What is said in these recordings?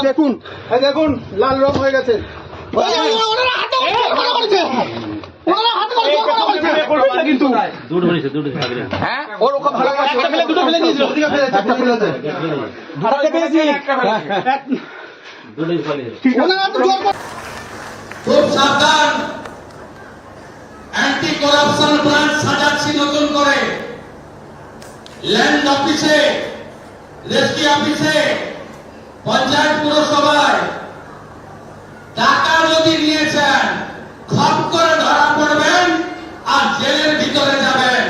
দেখুন দেখুন লাল রং হয়ে গেছে। খুব সাবধান, অ্যান্টি করাপশন ব্রাঞ্চ সাজাচ্ছি নতুন করে। ল্যান্ড অফিসে, রেজিস্ট্রি অফিসে, পঞ্চায়েত পুরসভায় টাকা যদি নিয়েছেন খপ করে ধরা পড়বেন আর জেলের ভিতরে যাবেন।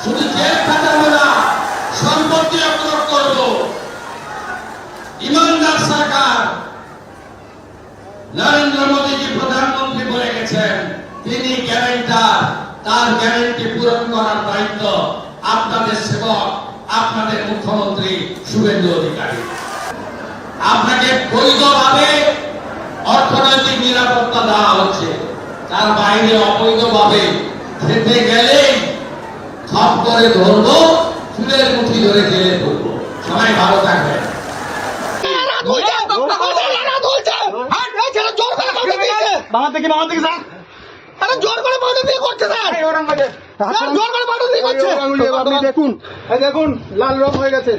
শুধু জেল খাটাবো না, সম্পত্তি অবরোধ করব। ইমানদার সরকার নরেন্দ্র মোদীজি প্রধানমন্ত্রী বলে গেছেন, তিনি গ্যারান্টার, তার গ্যারান্টি পূরণ করার দায়িত্ব আপনাদের সেবক, আপনাদের মুখ্যমন্ত্রী শুভেন্দু অধিকারী। আপনাকে বৈধভাবে অর্থনৈতিক নিরাপত্তা দেওয়া হচ্ছে, তার বাইরে অবৈধভাবে খেতে গেলেই খপ করে ধরবো, চুলের মুঠি ধরে জেলে পড়বো। সবাই ভালো থাকবেন। দেখুন দেখুন লাল রং হয়ে গেছে।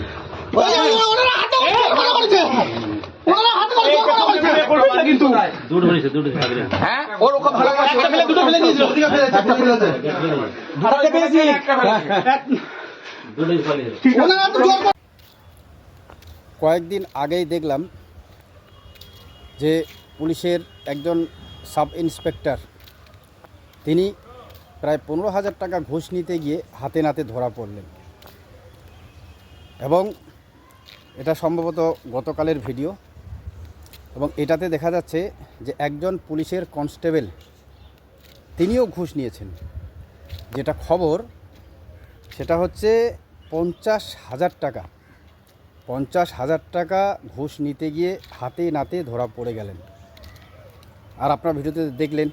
কয়েকদিন আগেই দেখলাম যে পুলিশের একজন সাব ইন্সপেক্টর তিনি প্রায় 15,000 টাকা ঘুষ নিতে গিয়ে হাতে নাতে ধরা পড়লেন, এবং এটা সম্ভবত গতকালের ভিডিও। এবং এটাতে দেখা যাচ্ছে যে একজন পুলিশের কনস্টেবল তিনিও ঘুষ নিয়েছেন। যেটা খবর সেটা হচ্ছে 50,000 টাকা, 50,000 টাকা ঘুষ নিতে গিয়ে হাতে নাতে ধরা পড়ে গেলেন। আর আপনার ভিডিওতে দেখলেন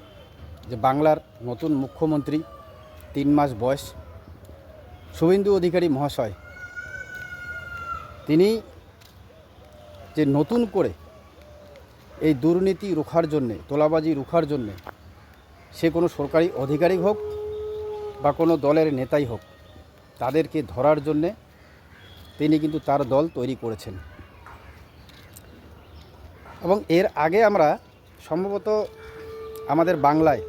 যে বাংলার নতুন মুখ্যমন্ত্রী, 3 মাস বয়স, শুভেন্দু অধিকারী মহাশয়, তিনি যে নতুন করে এই দুর্নীতি রোখার জন্যে, তোলাবাজি রোখার জন্যে, সে কোনো সরকারি অধিকারী হোক বা কোনো দলের নেতাই হোক, তাদেরকে ধরার জন্যে তিনি কিন্তু তার দল তৈরি করেছেন। এবং এর আগে আমরা সম্ভবত আমাদের বাংলায়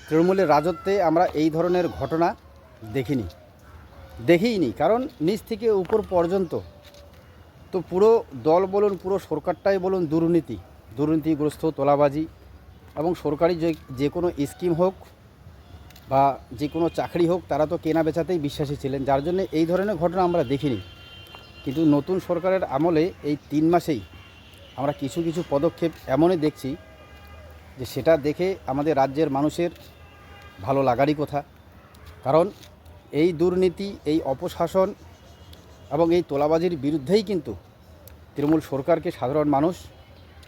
তৃণমূলের রাজত্বে আমরা এই ধরনের ঘটনা দেখিনি। কারণ নিচ থেকে উপর পর্যন্ত তো পুরো দল বলুন, পুরো সরকারটাই বলুন দুর্নীতিগ্রস্ত, তোলাবাজি। এবং সরকারি যে কোনো স্কিম হোক বা যে কোনো চাকরি হোক, তারা তো কেনা বেচাতেই বিশ্বাসী ছিলেন, যার জন্য এই ধরনের ঘটনা আমরা দেখিনি। কিন্তু নতুন সরকারের আমলে এই 3 মাসেই আমরা কিছু কিছু পদক্ষেপ এমনই দেখছি যে সেটা দেখে আমাদের রাজ্যের মানুষের ভালো লাগারই কথা। কারণ এই দুর্নীতি, এই অপশাসন এবং এই তোলাবাজির বিরুদ্ধেই কিন্তু তৃণমূল সরকারকে সাধারণ মানুষ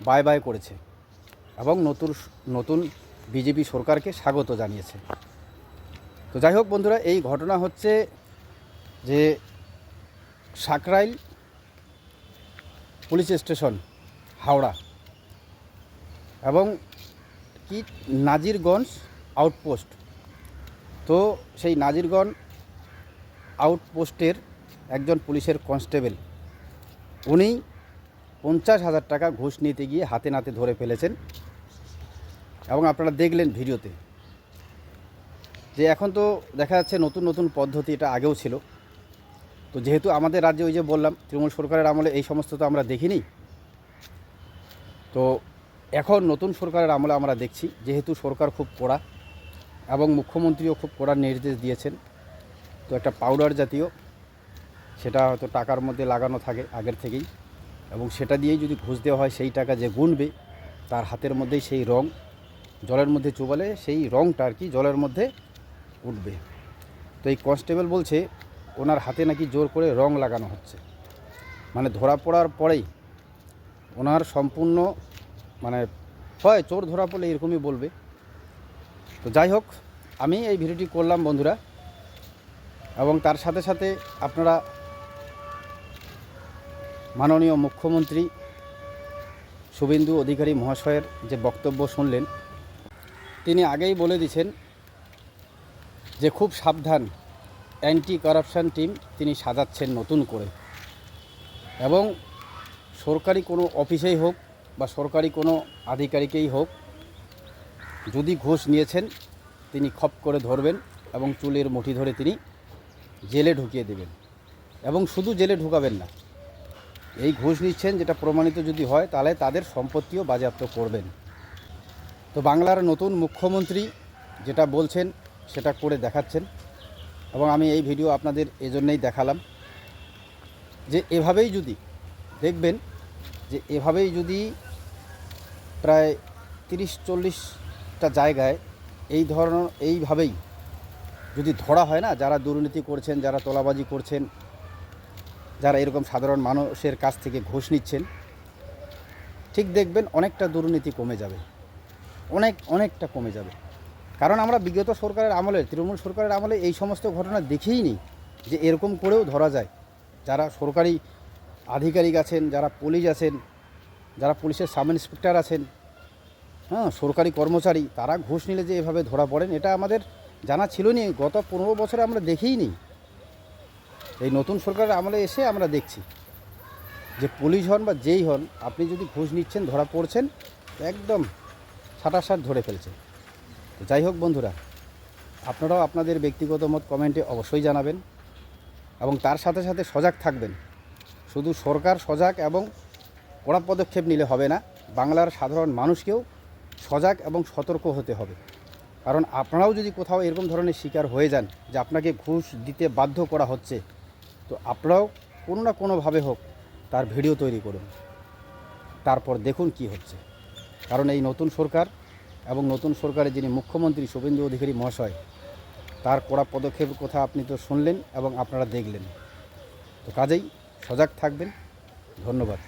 বাই বাই করেছে এবং নতুন বিজেপি সরকারকে স্বাগত জানিয়েছে। তো যাই হোক বন্ধুরা, এই ঘটনা হচ্ছে যে সাকরাইল পুলিশ স্টেশন, হাওড়া, এবং কি নাজিরগঞ্জ আউটপোস্ট। তো সেই নাজিরগঞ্জ আউটপোস্টের একজন পুলিশের কনস্টেবল, উনি 50,000 টাকা ঘুষ নিতে গিয়ে হাতে নাতে ধরে ফেলেছেন। এবং আপনারা দেখলেন ভিডিওতে যে এখন তো দেখা যাচ্ছে নতুন পদ্ধতি, এটা আগেও ছিল। তো যেহেতু আমাদের রাজ্যে ওই যে বললাম তৃণমূল সরকারের আমলে এই সমস্ত তো আমরা দেখিনি, তো এখন নতুন সরকারের আমলে আমরা দেখছি, যেহেতু সরকার খুব কড়া এবং মুখ্যমন্ত্রীও খুব কড়া নির্দেশ দিয়েছেন। তো একটা পাউডার জাতীয়, সেটা হয়তো টাকার মধ্যে লাগানো থাকে আগের থেকেই, এবং সেটা দিয়েই যদি ঘুষ দেওয়া হয়, সেই টাকা যে গুনবে তার হাতের মধ্যেই সেই রং, জলের মধ্যে চুবালে সেই রংটা আর কি জলের মধ্যে উঠবে। তো এই কনস্টেবল বলছে ওনার হাতে নাকি জোর করে রং লাগানো হচ্ছে, মানে ধরা পড়ার পরেই ওনার সম্পূর্ণ মানে হয় চোর ধরা পড়লে এরকমই বলবে। তো যাই হোক, আমি এই ভিডিওটি করলাম বন্ধুরা, এবং তার সাথে সাথে আপনারা মাননীয় মুখ্যমন্ত্রী শুভেন্দু অধিকারী মহাশয়ের যে বক্তব্য শুনলেন, তিনি আগেই বলে দিয়েছেন যে খুব সাবধান, অ্যান্টি কারাপশান টিম তিনি সাজাচ্ছেন নতুন করে, এবং সরকারি কোনো অফিসেই হোক বা সরকারি কোনো আধিকারিকেই হোক, যদি ঘুষ নিয়েছেন তিনি খপ করে ধরবেন এবং চুলের মুঠি ধরে তিনি জেলে ঢুকিয়ে দেবেন। এবং শুধু জেলে ঢুকাবেন না, এই ঘুষ নিচ্ছেন যেটা প্রমাণিত যদি হয় তাহলে তাদের সম্পত্তিও বাজেয়াপ্ত করবেন। তো বাংলার নতুন মুখ্যমন্ত্রী যেটা বলছেন সেটা করে দেখাচ্ছেন, এবং আমি এই ভিডিও আপনাদের এজন্যই দেখালাম যে এভাবেই যদি দেখবেন, যে এভাবেই যদি প্রায় 30-40টা জায়গায় এইভাবেই যদি ধরা হয় না, যারা দুর্নীতি করছেন, যারা তোলাবাজি করছেন, যারা এরকম সাধারণ মানুষের কাছ থেকে ঘুষ নিচ্ছেন, ঠিক দেখবেন অনেকটা দুর্নীতি কমে যাবে, অনেকটা কমে যাবে। কারণ আমরা বিগত সরকারের আমলে, তৃণমূল সরকারের আমলে এই সমস্ত ঘটনা দেখেই নি যে এরকম করেও ধরা যায়। যারা সরকারি আধিকারিক আছেন, যারা পুলিশ আছেন, যারা পুলিশের সাব ইন্সপেক্টর আছেন, সরকারি কর্মচারী, তারা ঘুষ নিলে যে এভাবে ধরা পড়েন, এটা আমাদের জানা ছিল নি। গত 15 বছরে আমরা দেখেই নি। এই নতুন সরকারের আমলে এসে আমরা দেখছি যে পুলিশ হন বা যেই হন, আপনি যদি ঘুষ নিচ্ছেন, ধরা পড়ছেন, একদম সাটাসাট ধরে ফেলছে। তো যাই হোক বন্ধুরা, আপনারাও আপনাদের ব্যক্তিগত মত কমেন্টে অবশ্যই জানাবেন, এবং তার সাথে সাথে সজাগ থাকবেন। শুধু সরকার সজাগ এবং কড়া পদক্ষেপ নিলে হবে না, বাংলার সাধারণ মানুষকেও সজাগ এবং সতর্ক হতে হবে। কারণ আপনারাও যদি কোথাও এরকম ধরনের শিকার হয়ে যান যে আপনাকে ঘুষ দিতে বাধ্য করা হচ্ছে, তো আপনারাও কোনো না কোনোভাবে হোক তার ভিডিও তৈরি করুন, তারপর দেখুন কি হচ্ছে। কারণ এই নতুন সরকার এবং নতুন সরকারের যিনি মুখ্যমন্ত্রী শুভেন্দু অধিকারী মহাশয়, তার কড়া পদক্ষেপের কথা আপনি তো শুনলেন এবং আপনারা দেখলেন। তো কাজেই সজাগ থাকবেন। ধন্যবাদ।